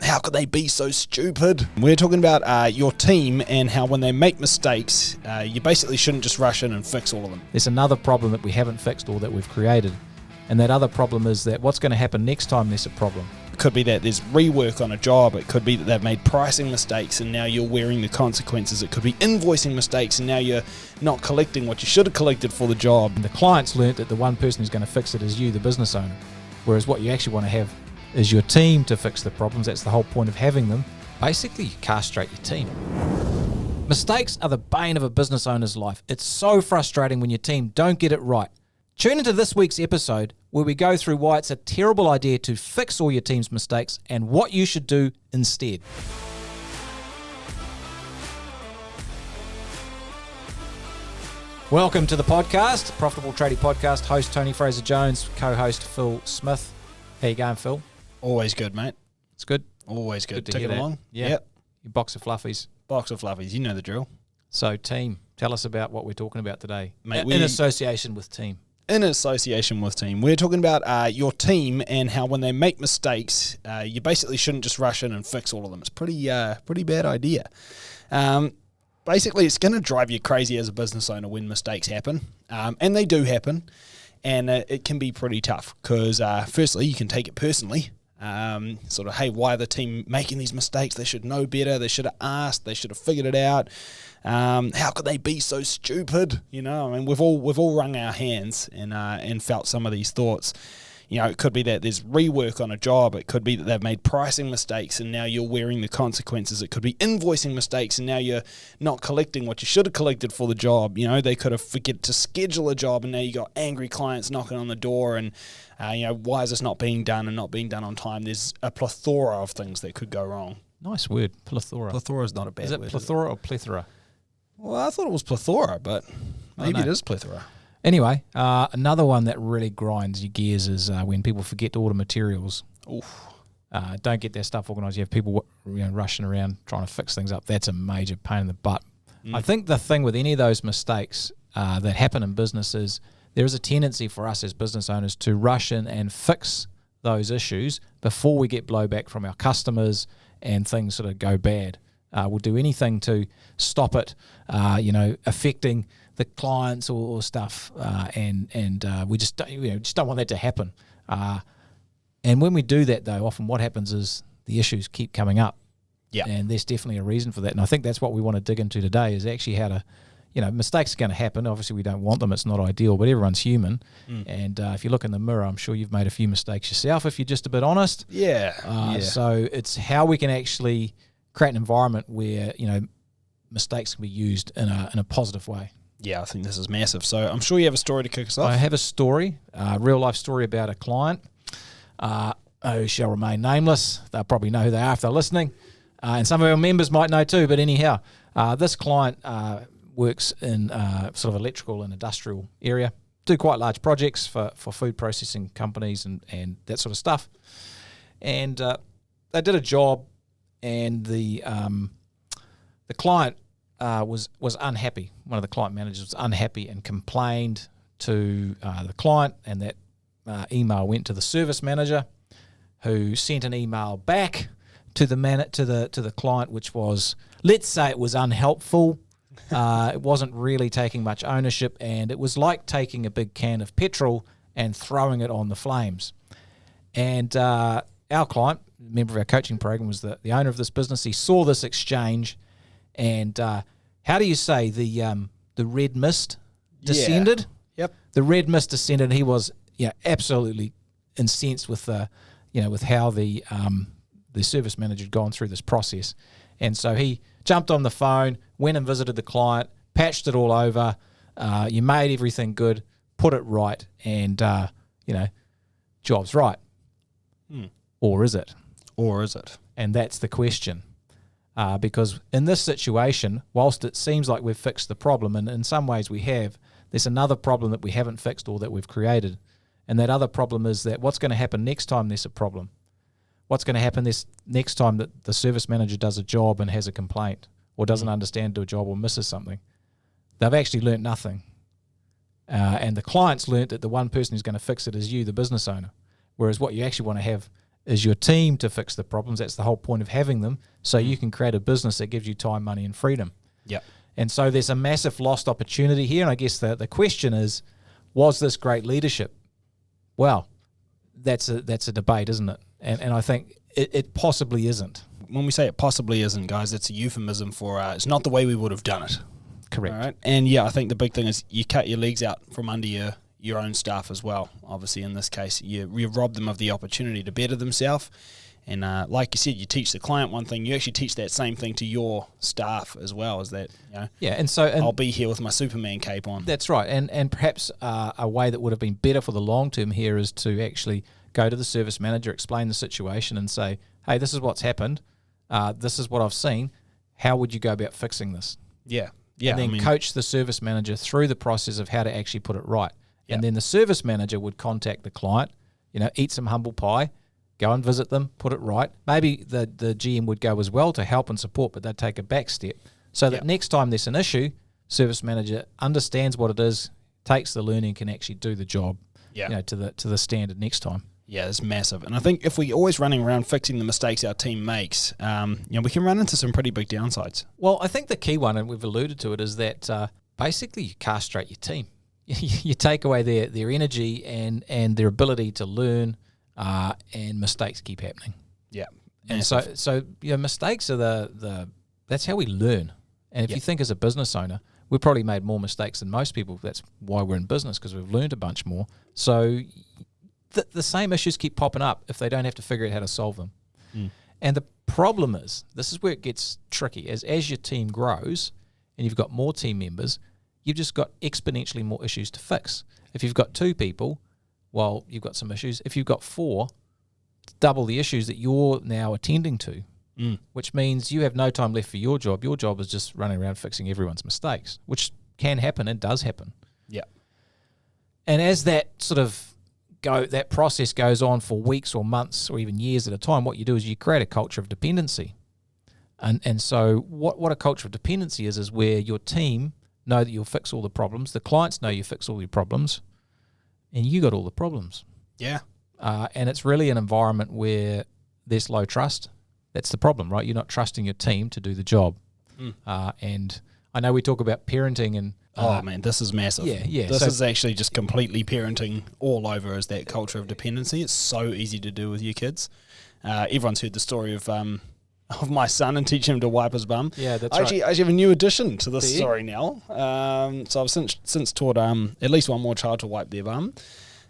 How could they be so stupid? We're talking about your team and how when they make mistakes, you basically shouldn't just rush in and fix all of them. There's another problem that we haven't fixed or that we've created. And that other problem is that what's going to happen next time there's a problem. It could be that there's rework on a job. It could be that they've made pricing mistakes and now you're wearing the consequences. It could be invoicing mistakes and now you're not collecting what you should have collected for the job. And the client's learnt that the one person who's going to fix it is you, the business owner. Whereas what you actually want to have is your team to fix the problems. That's the whole point of having them. Basically, you castrate your team. Mistakes are the bane of a business owner's life. It's so frustrating when your team don't get it right. Tune into this week's episode where we go through why it's a terrible idea to fix all your team's mistakes and what you should do instead. Welcome to the podcast, Profitable Tradie Podcast. Host Tony Fraser-Jones, co-host Phil Smith. How you going, Phil? Always good, mate. It's good. Always good. To Take hear it that. along. Yeah. Yep. Your box of fluffies. Box of fluffies. You know the drill. So, team, tell us about what we're talking about today. Mate, in association with team. In association with team. We're talking about your team and how when they make mistakes, you basically shouldn't just rush in and fix all of them. It's pretty bad idea. Basically, it's going to drive you crazy as a business owner when mistakes happen. And they do happen. And it can be pretty tough because, firstly, you can take it personally. Sort of, hey, why are the team making these mistakes? They should know better. They should have asked. They should have figured it out. How could they be so stupid? You know, I mean, we've all wrung our hands and felt some of these thoughts. You know, it could be that there's rework on a job. It could be that they've made pricing mistakes and now you're wearing the consequences. It could be invoicing mistakes and now you're not collecting what you should have collected for the job. You know, they could have forget to schedule a job and now you got angry clients knocking on the door and, you know, why is this not being done and not being done on time? There's a plethora of things that could go wrong. Nice word, plethora. Plethora is not a bad word. Is it plethora or plethora? Well, I thought it was plethora, but maybe it is plethora. Anyway, another one that really grinds your gears is when people forget to order materials. Oof. Don't get their stuff organised. You have people rushing around trying to fix things up. That's a major pain in the butt. I think the thing with any of those mistakes that happen in business is there is a tendency for us as business owners to rush in and fix those issues before we get blowback from our customers and things sort of go bad. We'll do anything to stop it, affecting the clients or stuff, and we just don't want that to happen. And when we do that, though, often what happens is the issues keep coming up. Yeah, and there's definitely a reason for that. And I think that's what we want to dig into today is actually how to, mistakes are going to happen. Obviously, we don't want them. It's not ideal, but everyone's human. And if you look in the mirror, I'm sure you've made a few mistakes yourself, if you're just a bit honest. Yeah. So it's how we can actually create an environment where, mistakes can be used in a positive way. Yeah, I think this is massive. So I'm sure you have a story to kick us off. I have a story, a real-life story about a client who shall remain nameless. They'll probably know who they are if they're listening. And some of our members might know too, but anyhow, this client works in sort of electrical and industrial area, do quite large projects for food processing companies and that sort of stuff. And they did a job, and the client was unhappy. One of the client managers was unhappy and complained to the client, and that email went to the service manager, who sent an email back to the client, which was, let's say, it was unhelpful. It wasn't really taking much ownership, and it was like taking a big can of petrol and throwing it on the flames. And our client, member of our coaching program, was the owner of this business. He saw this exchange, and how do you say the red mist descended? Yeah. Yep. The red mist descended. And he was absolutely incensed with with how the service manager had gone through this process, and so he jumped on the phone, went and visited the client, patched it all over. You made everything good, put it right, and job's right. Or is it? Or is it? And that's the question. Because in this situation, whilst it seems like we've fixed the problem, and in some ways we have, there's another problem that we haven't fixed or that we've created. And that other problem is that what's going to happen next time there's a problem? What's going to happen this next time that the service manager does a job and has a complaint or doesn't understand do a job or misses something? They've actually learnt nothing. And the client's learnt that the one person who's going to fix it is you, the business owner. Whereas what you actually want to have is your team to fix the problems. That's the whole point of having them, so you can create a business that gives you time, money, and freedom. Yep. And so there's a massive lost opportunity here. And I guess the question is, was this great leadership? Well, that's a debate, isn't it? And I think it possibly isn't. When we say it possibly isn't, guys, it's a euphemism for it's not the way we would have done it. Correct. All right? And yeah, I think the big thing is you cut your legs out from under your own staff as well. Obviously, in this case, you rob them of the opportunity to better themselves. And like you said, you teach the client one thing, you actually teach that same thing to your staff as well. Is that, Yeah, and I'll be here with my Superman cape on. That's right. And perhaps a way that would have been better for the long term here is to actually go to the service manager, explain the situation, and say, hey, this is what's happened. This is what I've seen. How would you go about fixing this? Yeah. And then coach the service manager through the process of how to actually put it right. Yeah. And then the service manager would contact the client, eat some humble pie, go and visit them, put it right. Maybe the GM would go as well to help and support, but they'd take a back step so that next time there's an issue, service manager understands what it is, takes the learning, can actually do the job to the standard next time. Yeah, it's massive. And I think if we're always running around fixing the mistakes our team makes, we can run into some pretty big downsides. Well, I think the key one, and we've alluded to it, is that basically you castrate your team. You take away their energy and their ability to learn, and mistakes keep happening. Yeah. And so mistakes are that's how we learn. And if you think as a business owner, we've probably made more mistakes than most people. That's why we're in business, because we've learned a bunch more. So the same issues keep popping up if they don't have to figure out how to solve them. And the problem is, this is where it gets tricky, as your team grows and you've got more team members, you've just got exponentially more issues to fix. If you've got 2 people, well, you've got some issues. If you've got 4, it's double the issues that you're now attending to, which means you have no time left for your job. Your job is just running around fixing everyone's mistakes, which can happen and does happen. Yeah. And as that that process goes on for weeks or months or even years at a time, what you do is you create a culture of dependency. And so what a culture of dependency is where your team know that you'll fix all the problems, the clients know you fix all your problems, and you got all the problems. Yeah. And it's really an environment where there's low trust. That's the problem, right? You're not trusting your team to do the job. And I know we talk about parenting and... oh, man, this is massive. Yeah. This is actually just completely parenting all over, is that culture of dependency. It's so easy to do with your kids. Everyone's heard the story of my son and teaching him to wipe his bum. Yeah, that's I actually have a new addition to this story now. So I've since taught at least one more child to wipe their bum.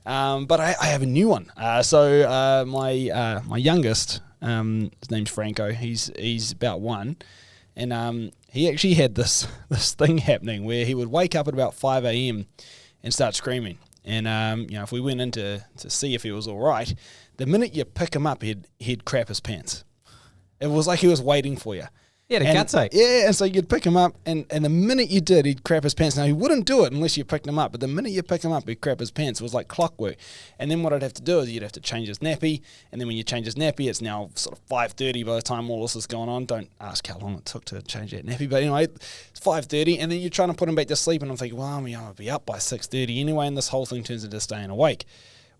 But I have a new one. So my youngest, his name's Franco. He's about 1. And he actually had this thing happening where he would wake up at about 5 a.m. and start screaming. And if we went in to see if he was all right, the minute you pick him up, he'd crap his pants. It was like he was waiting for you. Yeah, the gutsake. Yeah, and so you'd pick him up, and the minute you did, he'd crap his pants. Now, he wouldn't do it unless you picked him up, but the minute you pick him up, he'd crap his pants. It was like clockwork. And then what I'd have to do is you'd have to change his nappy, and then when you change his nappy, it's now sort of 5:30 by the time all this is going on. Don't ask how long it took to change that nappy, but anyway, it's 5:30, and then you're trying to put him back to sleep, and I'm thinking, well, I'll be up by 6:30 anyway, and this whole thing turns into staying awake.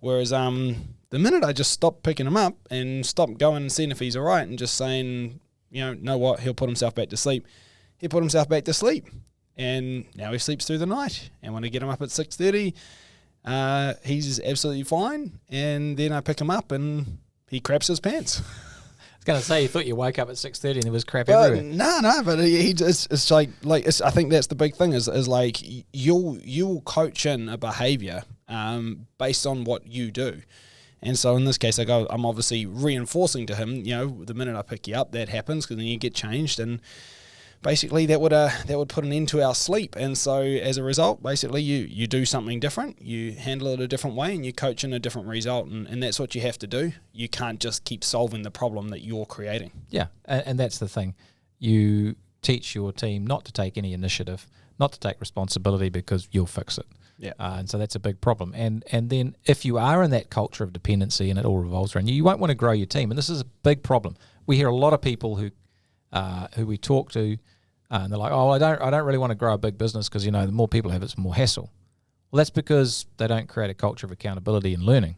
Whereas the minute I just stopped picking him up and stopped going and seeing if he's all right and just saying, know what, he'll put himself back to sleep. He put himself back to sleep. And now he sleeps through the night. And when I get him up at 6:30, he's absolutely fine. And then I pick him up and he craps his pants. I was going to say, you thought you woke up at 6:30 and there was crap everywhere. No, but it's like I think that's the big thing is like you'll coach in a behaviour based on what you do. And so in this case, I'm obviously reinforcing to him, the minute I pick you up, that happens, because then you get changed, and basically that would put an end to our sleep. And so as a result, basically you do something different, you handle it a different way, and you coach in a different result, and that's what you have to do. You can't just keep solving the problem that you're creating. Yeah, and that's the thing. You teach your team not to take any initiative, not to take responsibility, because you'll fix it. Yeah, and so that's a big problem. And then if you are in that culture of dependency and it all revolves around you, you won't want to grow your team. And this is a big problem. We hear a lot of people who we talk to, and they're like, "Oh, I don't really want to grow a big business because the more people have, it's more hassle." Well, that's because they don't create a culture of accountability and learning.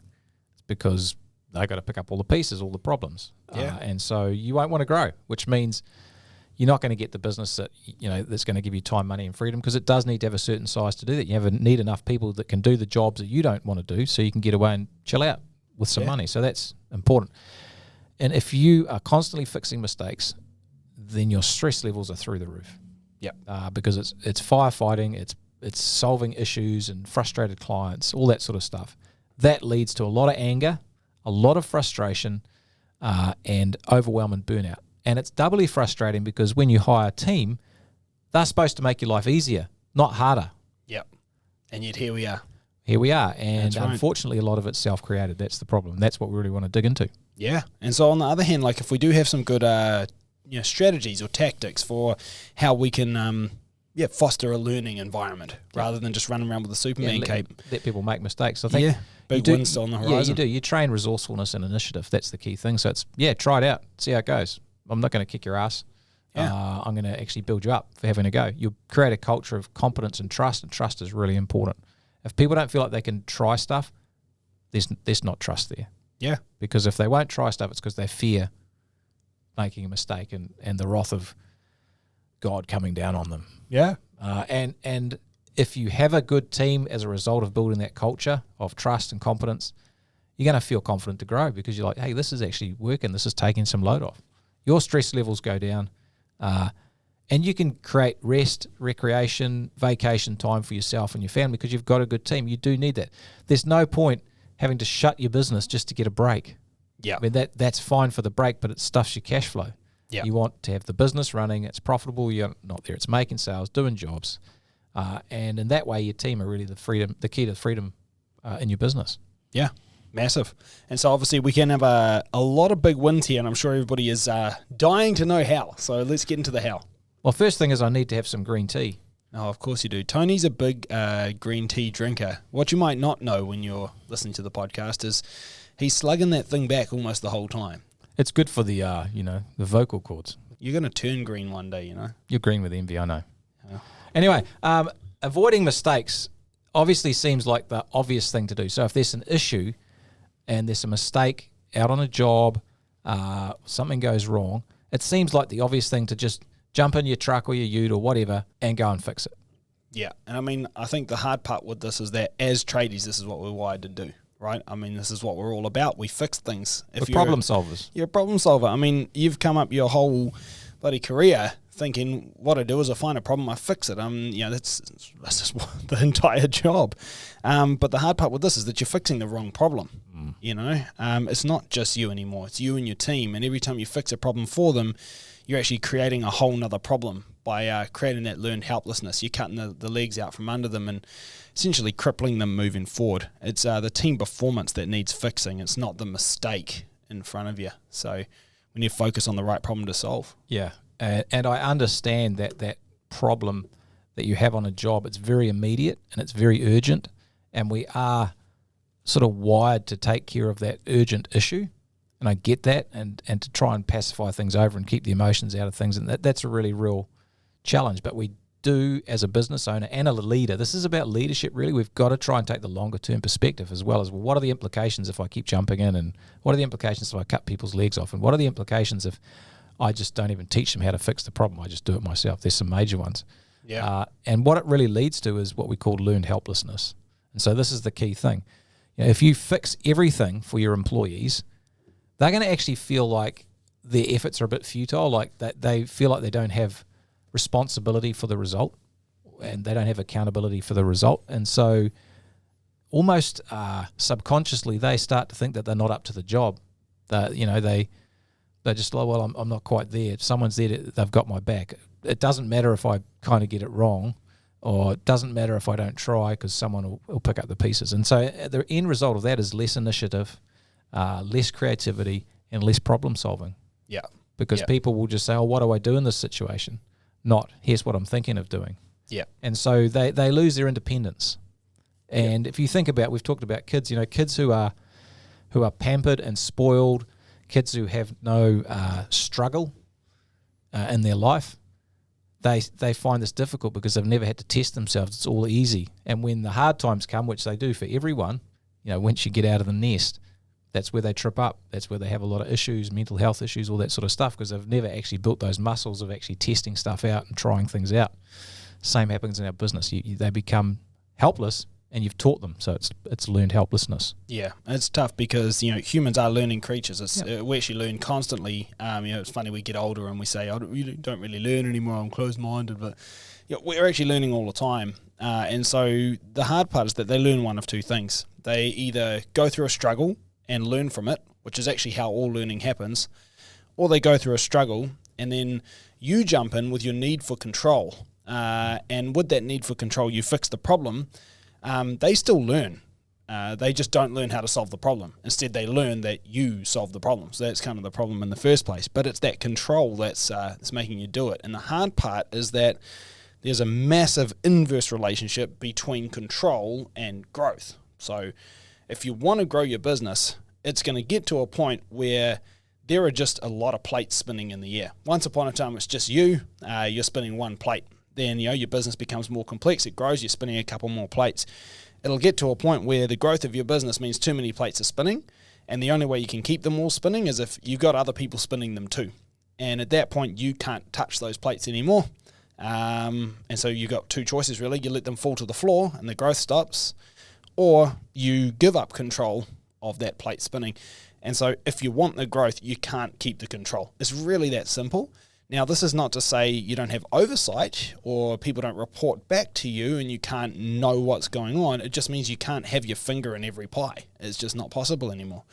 It's because they've got to pick up all the pieces, all the problems. Yeah. And so you won't want to grow, which means you're not going to get the business that, that's going to give you time, money, and freedom, because it does need to have a certain size to do that. You need enough people that can do the jobs that you don't want to do, so you can get away and chill out with some money. So that's important. And if you are constantly fixing mistakes, then your stress levels are through the roof. Yep. Because it's firefighting, it's solving issues and frustrated clients, all that sort of stuff. That leads to a lot of anger, a lot of frustration, and overwhelm and burnout. And it's doubly frustrating because when you hire a team, they're supposed to make your life easier, not harder. Yep. And yet here we are. Here we are. And That's right. Unfortunately, a lot of it's self-created. That's the problem. That's what we really want to dig into. Yeah. And so on the other hand, like if we do have some good strategies or tactics for how we can foster a learning environment rather than just running around with a Superman cape. Let people make mistakes. I think big wins still on the horizon. Yeah, you do. You train resourcefulness and initiative. That's the key thing. So it's, try it out. See how it goes. I'm not going to kick your ass. Yeah. I'm going to actually build you up for having a go. You create a culture of competence and trust is really important. If people don't feel like they can try stuff, there's not trust there. Yeah. Because if they won't try stuff, it's because they fear making a mistake and the wrath of God coming down on them. Yeah. And if you have a good team as a result of building that culture of trust and competence, you're going to feel confident to grow because you're like, hey, this is actually working. This is taking some load off. Your stress levels go down, and you can create rest, recreation, vacation time for yourself and your family because you've got a good team. You do need that. There's no point having to shut your business just to get a break. Yeah. I mean, that's fine for the break, but it stuffs your cash flow. Yeah. You want to have the business running, it's profitable, you're not there, it's making sales, doing jobs. And in that way, your team are really the key to freedom in your business. Yeah. Massive. And so obviously we can have a lot of big wins here, and I'm sure everybody is dying to know how. So let's get into the how. Well, first thing is I need to have some green tea. Oh, of course you do. Tony's a big green tea drinker. What you might not know when you're listening to the podcast is he's slugging that thing back almost the whole time. It's good for the the vocal cords. You're going to turn green one day, You're green with envy, I know. Yeah. Anyway, avoiding mistakes obviously seems like the obvious thing to do. So if there's an issue and there's a mistake out on a job, something goes wrong, it seems like the obvious thing to just jump in your truck or your ute or whatever and go and fix it. Yeah, and I mean, I think the hard part with this is that as tradies, this is what we're wired to do, right? I mean, this is what we're all about. We fix things. We're problem solvers. You're a problem solver. I mean, you've come up your whole bloody career thinking what I do is I find a problem, I fix it. That's just the entire job. But the hard part with this is that you're fixing the wrong problem. It's not just you anymore. It's you and your team. And every time you fix a problem for them, you're actually creating a whole nother problem by creating that learned helplessness. You're cutting the legs out from under them and essentially crippling them moving forward. It's the team performance that needs fixing. It's not the mistake in front of you. So we need to focus on the right problem to solve. Yeah. And I understand that problem that you have on a job, it's very immediate and it's very urgent. And we are sort of wired to take care of that urgent issue. And I get that, and to try and pacify things over and keep the emotions out of things. And that's a really real challenge. But we do, as a business owner and a leader, this is about leadership, really. We've got to try and take the longer-term perspective as well as, what are the implications if I keep jumping in? And what are the implications if I cut people's legs off? And what are the implications if I just don't even teach them how to fix the problem? I just do it myself. There's some major ones. Yeah. And what it really leads to is what we call learned helplessness. And so this is the key thing. If you fix everything for your employees, they're going to actually feel like their efforts are a bit futile, like that they feel like they don't have responsibility for the result and they don't have accountability for the result. And so almost subconsciously they start to think that they're not up to the job. They're just like, well, I'm not quite there. If someone's there, they've got my back. It doesn't matter if I kind of get it wrong, or it doesn't matter if I don't try because someone will pick up the pieces. And so the end result of that is less initiative, less creativity, and less problem solving. Yeah. Because people will just say, oh, what do I do in this situation? Not, here's what I'm thinking of doing. Yeah. And so they lose their independence. And if you think about, we've talked about kids, kids who are pampered and spoiled, kids who have no struggle in their life, they find this difficult because they've never had to test themselves. It's all easy. And when the hard times come, which they do for everyone, once you get out of the nest, that's where they trip up. That's where they have a lot of issues, mental health issues, all that sort of stuff, because they've never actually built those muscles of actually testing stuff out and trying things out. Same happens in our business. They become helpless, and you've taught them. So it's learned helplessness. Yeah, it's tough because, humans are learning creatures. We actually learn constantly. It's funny, we get older and we say, you don't really learn anymore, I'm closed-minded, but we're actually learning all the time. And so the hard part is that they learn one of two things. They either go through a struggle and learn from it, which is actually how all learning happens, or they go through a struggle and then you jump in with your need for control. And with that need for control, you fix the problem. They still learn. They just don't learn how to solve the problem. Instead, they learn that you solve the problem. So that's kind of the problem in the first place. But it's that control that's making you do it. And the hard part is that there's a massive inverse relationship between control and growth. So if you want to grow your business, it's going to get to a point where there are just a lot of plates spinning in the air. Once upon a time, it's just you're spinning one plate. Then your business becomes more complex. It grows. You're spinning a couple more plates. It'll get to a point where the growth of your business means too many plates are spinning, and the only way you can keep them all spinning is if you've got other people spinning them too. And at that point, you can't touch those plates anymore. And so you've got two choices really. You let them fall to the floor and the growth stops, or you give up control of that plate spinning. And so if you want the growth, you can't keep the control. It's really that simple. Now, this is not to say you don't have oversight or people don't report back to you and you can't know what's going on. It just means you can't have your finger in every pie. It's just not possible anymore.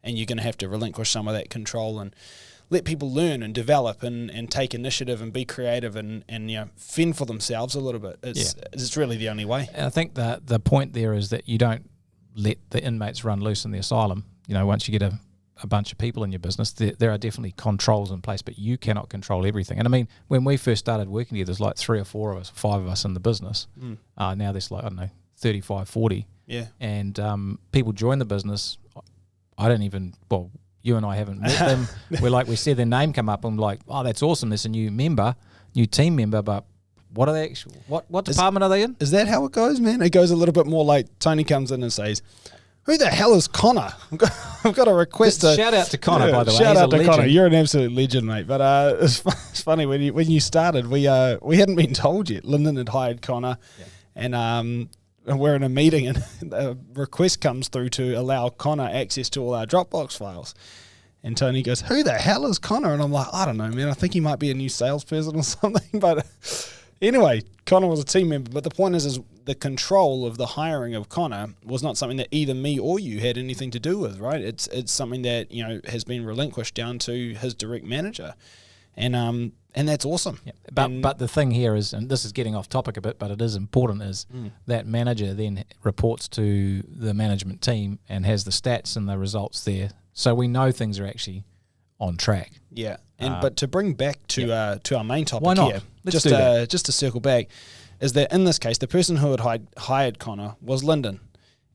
And you're going to have to relinquish some of that control and let people learn and develop and take initiative and be creative and fend for themselves a little bit. It's really the only way. And I think that the point there is that you don't let the inmates run loose in the asylum. Once you get a bunch of people in your business, there are definitely controls in place, but you cannot control everything. And I mean, when we first started working here, there's like 3 or 4 of us, 5 of us in the business. Now there's like, 35, 40. Yeah. And people join the business. You and I haven't met them. We see their name come up and I'm like, oh, that's awesome. There's a new team member, but what are they actually, what department are they in? Is that how it goes, man? It goes a little bit more like Tony comes in and says, who the hell is Connor? I've got a request. Shout out to Connor, by the way. Shout out to legend. Connor. You're an absolute legend, mate. But it's funny when you started, we hadn't been told yet. Lyndon had hired Connor, and we're in a meeting, and a request comes through to allow Connor access to all our Dropbox files. And Tony goes, "Who the hell is Connor?" And I'm like, "I don't know, man. I think he might be a new salesperson or something." But anyway, Connor was a team member. But the point is the control of the hiring of Connor was not something that either me or you had anything to do with, right? It's something that has been relinquished down to his direct manager, and that's awesome. Yeah. But the thing here is, and this is getting off topic a bit, but it is important, is that manager then reports to the management team and has the stats and the results there, so we know things are actually on track. Yeah, but to bring back to our main topic Why not? here, Let's do that. Just to circle back, is that in this case, the person who had hired Connor was Lyndon.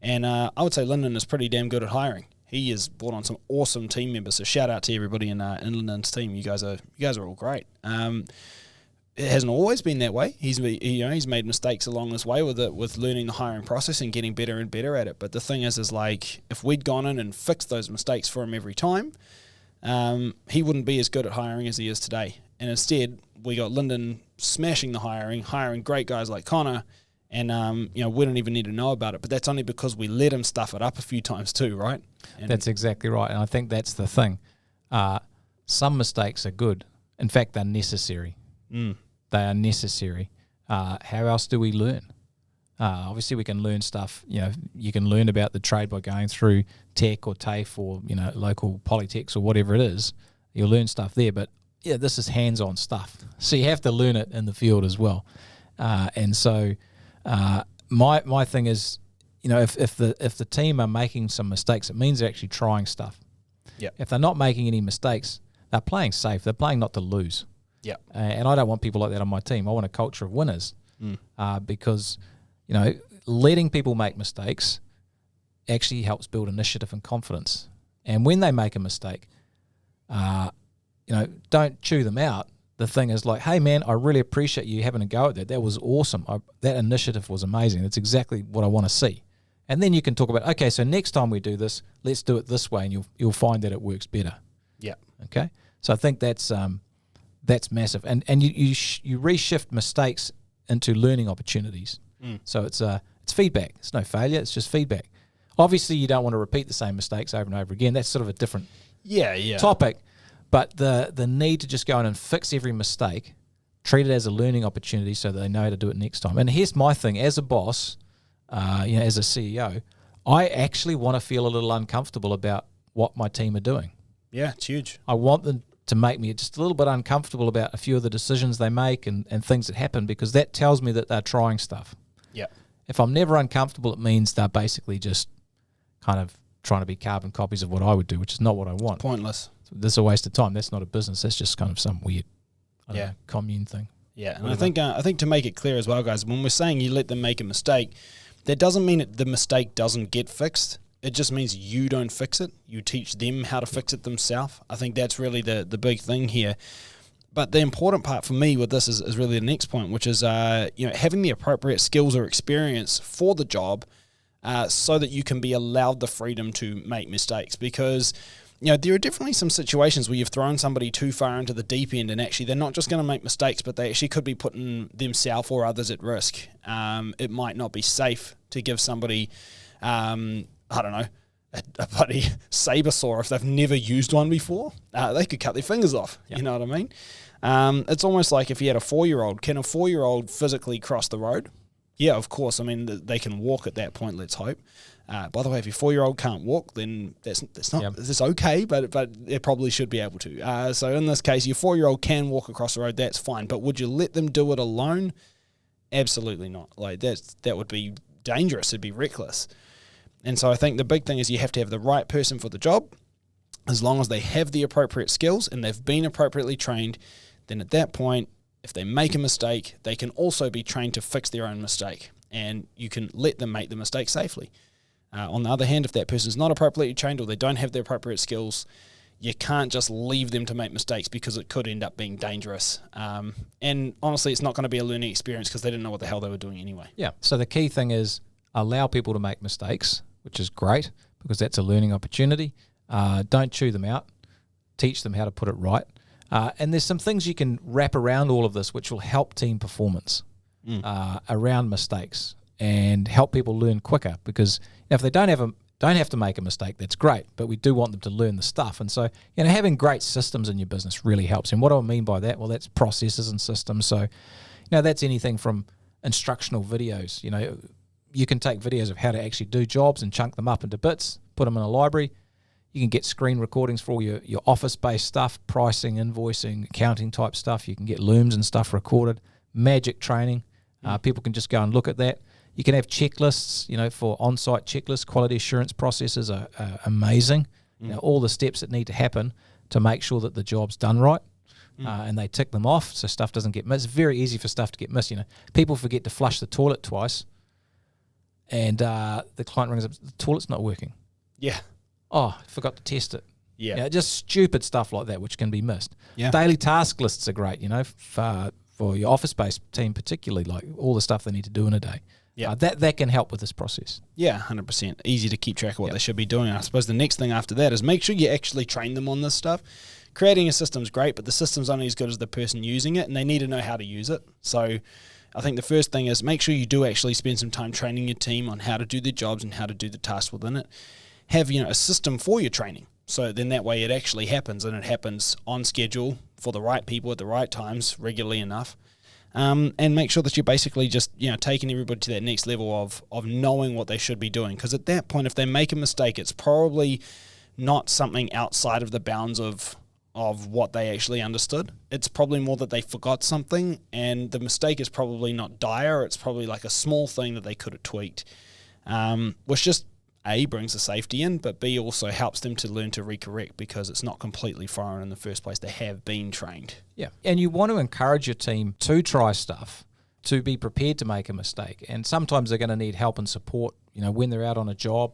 And I would say Lyndon is pretty damn good at hiring. He has brought on some awesome team members. So shout out to everybody in Lyndon's team. You guys are all great. It hasn't always been that way. He's made mistakes along this way with learning the hiring process and getting better and better at it. But the thing is like if we'd gone in and fixed those mistakes for him every time, he wouldn't be as good at hiring as he is today. And instead, we got Lyndon smashing the hiring great guys like Connor, and we don't even need to know about it. But that's only because we let him stuff it up a few times too, right? And that's exactly right, and I think that's the thing. Some mistakes are good. In fact, they're necessary. They are necessary. How else do we learn? Obviously, we can learn stuff. You can learn about the trade by going through tech or TAFE or local polytechs or whatever it is. You'll learn stuff there, but this is hands-on stuff. So you have to learn it in the field as well. And so my thing is, if the team are making some mistakes, it means they're actually trying stuff. Yeah. If they're not making any mistakes, they're playing safe. They're playing not to lose. Yeah. And I don't want people like that on my team. I want a culture of winners because, letting people make mistakes actually helps build initiative and confidence. And when they make a mistake, don't chew them out. The thing is like, hey, man, I really appreciate you having a go at that. That was awesome. That initiative was amazing. That's exactly what I want to see. And then you can talk about, okay, so next time we do this, let's do it this way, and you'll find that it works better. Yeah. Okay. So I think that's massive, and you reshift mistakes into learning opportunities. So it's feedback. It's no failure. It's just feedback. Obviously, you don't want to repeat the same mistakes over and over again. That's sort of a different topic. But the need to just go in and fix every mistake, treat it as a learning opportunity so that they know how to do it next time. And here's my thing: as a boss, as a CEO, I actually want to feel a little uncomfortable about what my team are doing. Yeah, it's huge. I want them to make me just a little bit uncomfortable about a few of the decisions they make and things that happen, because that tells me that they're trying stuff. Yeah. If I'm never uncomfortable, it means they're basically just kind of trying to be carbon copies of what I would do, which is not what I want. Pointless. So this is a waste of time. That's not a business. That's just kind of some weird commune thing. Yeah, and I think to make it clear as well, guys, when we're saying you let them make a mistake, that doesn't mean that the mistake doesn't get fixed. It just means you don't fix it. You teach them how to fix it themselves. I think that's really the big thing here. But the important part for me with this is really the next point, which is having the appropriate skills or experience for the job, so that you can be allowed the freedom to make mistakes. Because there are definitely some situations where you've thrown somebody too far into the deep end, and actually they're not just going to make mistakes, but they actually could be putting themselves or others at risk. It might not be safe to give somebody, I don't know, a bloody saber saw if they've never used one before. They could cut their fingers off. Yep. You know what I mean? It's almost like if you had a 4-year-old. Can a 4-year-old physically cross the road? Yeah, of course. I mean, they can walk at that point, let's hope. By the way, if your 4-year-old can't walk, then that's not that's okay, but they probably should be able to. So in this case, your 4-year-old can walk across the road. That's fine. But would you let them do it alone? Absolutely not. Like that would be dangerous. It'd be reckless. And so I think the big thing is you have to have the right person for the job. As long as they have the appropriate skills and they've been appropriately trained, then at that point, if they make a mistake, they can also be trained to fix their own mistake, and you can let them make the mistake safely. On the other hand, if that person's not appropriately trained or they don't have the appropriate skills, you can't just leave them to make mistakes, because it could end up being dangerous. And honestly, it's not going to be a learning experience because they didn't know what the hell they were doing anyway. Yeah. So the key thing is allow people to make mistakes, which is great because that's a learning opportunity. Don't chew them out. Teach them how to put it right. And there's some things you can wrap around all of this which will help team performance around mistakes and help people learn quicker, because if they don't have to make a mistake, that's great, but we do want them to learn the stuff. And so having great systems in your business really helps. And what do I mean by that? Well, that's processes and systems. So that's anything from instructional videos. You can take videos of how to actually do jobs and chunk them up into bits, put them in a library. You can get screen recordings for all your office-based stuff, pricing, invoicing, accounting type stuff. You can get looms and stuff recorded, magic training. People can just go and look at that. You can have checklists, for on-site checklists. Quality assurance processes are amazing. All the steps that need to happen to make sure that the job's done right, and they tick them off so stuff doesn't get missed. It's very easy for stuff to get missed. People forget to flush the toilet twice, and the client rings up, the toilet's not working. Yeah. Oh, I forgot to test it. Yeah. Just stupid stuff like that which can be missed. Yeah. Daily task lists are great, for your office-based team particularly, like all the stuff they need to do in a day. Yeah, that can help with this process. Yeah, 100%. Easy to keep track of what they should be doing. I suppose the next thing after that is make sure you actually train them on this stuff. Creating a system is great, but the system's only as good as the person using it, and they need to know how to use it. So I think the first thing is make sure you do actually spend some time training your team on how to do their jobs and how to do the tasks within it. Have a system for your training. So then that way it actually happens, and it happens on schedule for the right people at the right times regularly enough. And make sure that you're basically just taking everybody to that next level of knowing what they should be doing. Because at that point, if they make a mistake, it's probably not something outside of the bounds of what they actually understood. It's probably more that they forgot something, and the mistake is probably not dire. It's probably like a small thing that they could have tweaked, which just A, brings the safety in, but B, also helps them to learn to recorrect because it's not completely foreign in the first place. They have been trained. Yeah, and you want to encourage your team to try stuff, to be prepared to make a mistake. And sometimes they're going to need help and support, when they're out on a job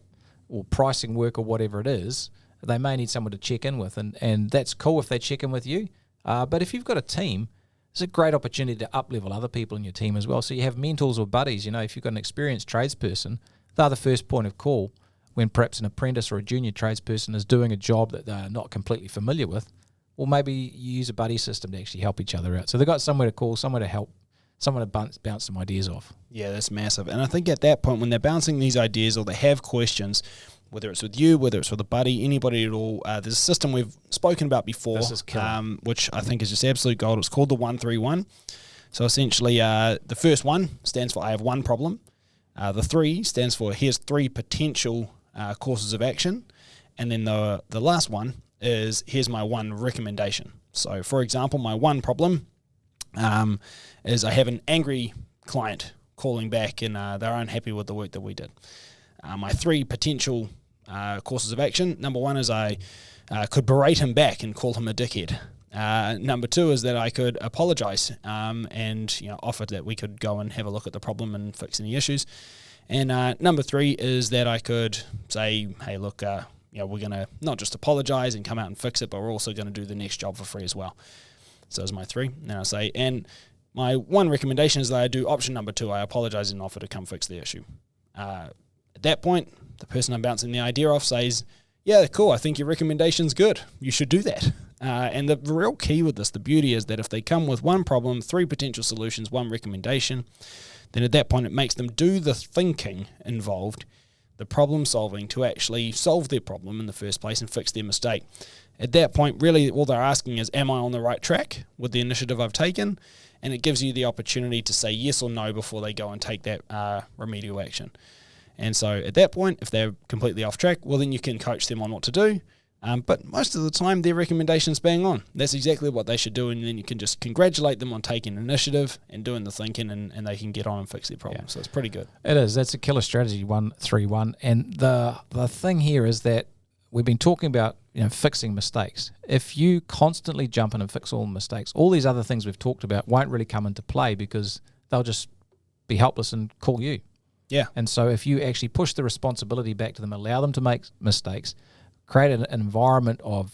or pricing work or whatever it is. They may need someone to check in with, and that's cool if they check in with you. But if you've got a team, it's a great opportunity to up-level other people in your team as well. So you have mentors or buddies. If you've got an experienced tradesperson, they're the first point of call when perhaps an apprentice or a junior tradesperson is doing a job that they're not completely familiar with. Or maybe you use a buddy system to actually help each other out. So they've got somewhere to call, somewhere to help, someone to bounce some ideas off. Yeah, that's massive. And I think at that point, when they're bouncing these ideas or they have questions, whether it's with you, whether it's with a buddy, anybody at all, there's a system we've spoken about before, which I think is just absolute gold. It's called the 131. So essentially, the first one stands for I have one problem. The 3 stands for here's 3 potential courses of action. And then the last one is here's my one recommendation. So, for example, my one problem is I have an angry client calling back and they're unhappy with the work that we did. My 3 potential courses of action. Number 1 is I could berate him back and call him a dickhead. Number 2 is that I could apologise and offer that we could go and have a look at the problem and fix any issues. And number 3 is that I could say, hey, look, we're going to not just apologise and come out and fix it, but we're also going to do the next job for free as well. So that's my 3. And then I say, and my one recommendation is that I do option number 2. I apologise and offer to come fix the issue. At that point, the person I'm bouncing the idea off says, yeah, cool, I think your recommendation's good. You should do that. And the real key with this, the beauty is that if they come with one problem, 3 potential solutions, one recommendation, then at that point it makes them do the thinking involved, the problem solving to actually solve their problem in the first place and fix their mistake. At that point, really all they're asking is, am I on the right track with the initiative I've taken? And it gives you the opportunity to say yes or no before they go and take that remedial action. And so at that point, if they're completely off track, well, then you can coach them on what to do. But most of the time, their recommendation's bang on. That's exactly what they should do, and then you can just congratulate them on taking initiative and doing the thinking, and they can get on and fix their problem. So it's pretty good. It is. That's a killer strategy, 131. And the thing here is that we've been talking about fixing mistakes. If you constantly jump in and fix all the mistakes, all these other things we've talked about won't really come into play because they'll just be helpless and call you. Yeah. And so if you actually push the responsibility back to them, allow them to make mistakes, create an environment of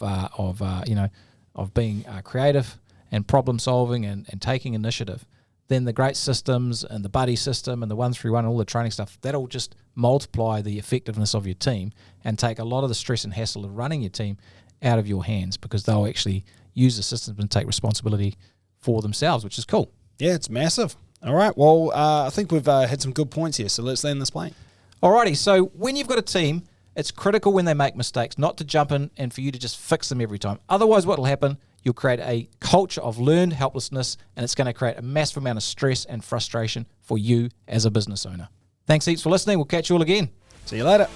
being creative and problem solving and taking initiative, then the great systems and the buddy system and the 131 and all the training stuff, that'll just multiply the effectiveness of your team and take a lot of the stress and hassle of running your team out of your hands because they'll actually use the systems and take responsibility for themselves, which is cool. Yeah, it's massive. All right, well, I think we've had some good points here, so let's land this plane. Alrighty, so when you've got a team, it's critical when they make mistakes not to jump in and for you to just fix them every time. Otherwise, what will happen, you'll create a culture of learned helplessness, and it's going to create a massive amount of stress and frustration for you as a business owner. Thanks heaps for listening. We'll catch you all again. See you later.